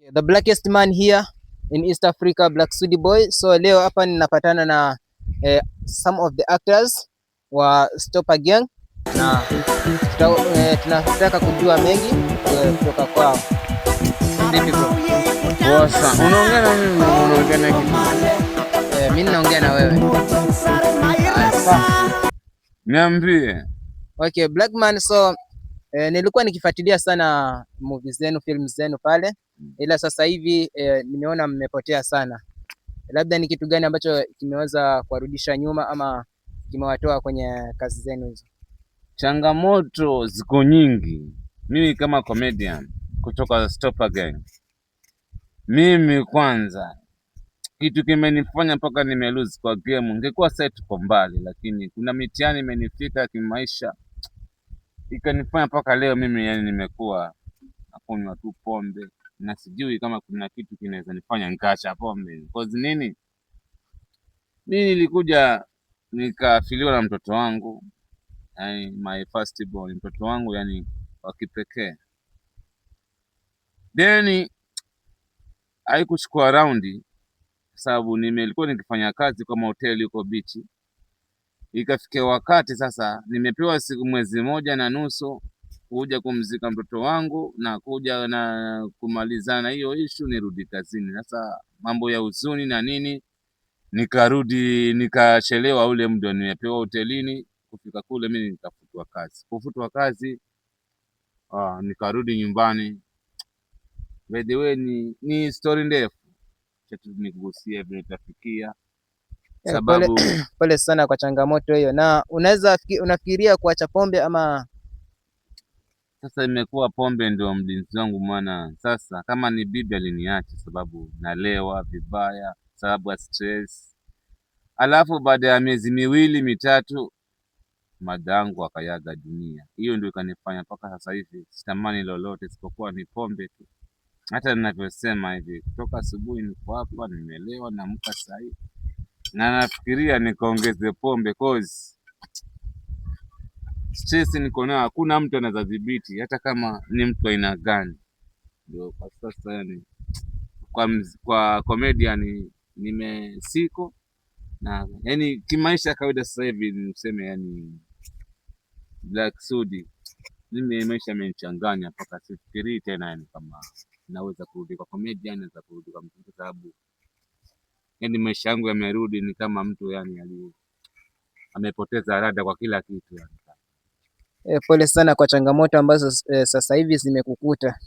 The blackest man here in East Africa, Black Sudi Boy. So leo hapa ninapatana na some of the actors wa Stopa Gang na tunataka kujua mengi kutoka kwao. Vipi bro? Wasa, unaongea na mimi na unaongea na kitu? Mimi naongea na wewe. Niambie. Okay, Black Man, so nilikuwa nikifuatilia sana movies zenu, films zenu pale, ila sasa hivi nimeona mmepotea sana. Labda ni kitu gani ambacho kimeweza kuwarudisha nyuma ama kimewatoa kwenye kazi zenu hizo? Changamoto ziko nyingi. Mimi kama comedian kutoka Stopa Gang, mimi kwanza kitu kimenifanya mpaka nimelose kwa game. Ningekuwa sasa tuko mbali, lakini kuna mitihani imenifika kimaisha ikanifanya mpaka leo mimi yani nimekuwa nakunywa tu pombe na sijui kama kuna kitu kinaweza nifanya nikaacha pombe. Cause nini? Mimi nilikuja nikafiliwa na mtoto wangu, yani my first born, mtoto wangu yani wa kipekee. Then haikuchukua raundi sababu nilikuwa nikifanya kazi kama hoteli huko bichi. Ikafikia wakati sasa nimepewa mwezi moja na nusu kuja kumzika mtoto wangu na kuja na kumalizana hiyo issue nirudi kazini. Sasa mambo ya huzuni na nini, nikarudi nikachelewa ule muda nimepewa hotelini. Kufika kule mimi nikafutwa kazi. Kufutwa kazi nikarudi nyumbani. By the way ni story ndefu. Chatu nikugusia vile tafikia. Sababu pole sana kwa changamoto hiyo. Na unafikiria kuacha pombe ama? Sasa imekuwa pombe ndio mlinzi wangu, maana sasa kama ni bibi aliniacha sababu nalewa vibaya, sababu ya stress. Alafu baada ya miezi miwili mitatu madangu akayaga dunia. Hiyo ndio ikanifanya mpaka sasa hivi sitamani lolote isipokuwa ni pombe tu. Hata ninavyosema hivi kutoka asubuhi niko hapa nimelewa na mka saa hii na nafikiria nikaongeze pombe cause stress niko nayo, hakuna mtu anaweza dhibiti hata kama ni mtu aina gani. Ndio kwa sasa yani kwa comedian nimesiko na yani kimaisha kawaida sasa hivi niseme yani Black Sudi, mimi maisha yamenichanganya mpaka sifikirii tena yani kama naweza kurudi kwa comedian, naweza kurudi kwa mtu, sababu yani maisha yangu yamerudi ni kama mtu yani amepoteza rada kwa kila kitu yani. Pole sana kwa changamoto ambazo sasa hivi zimekukuta.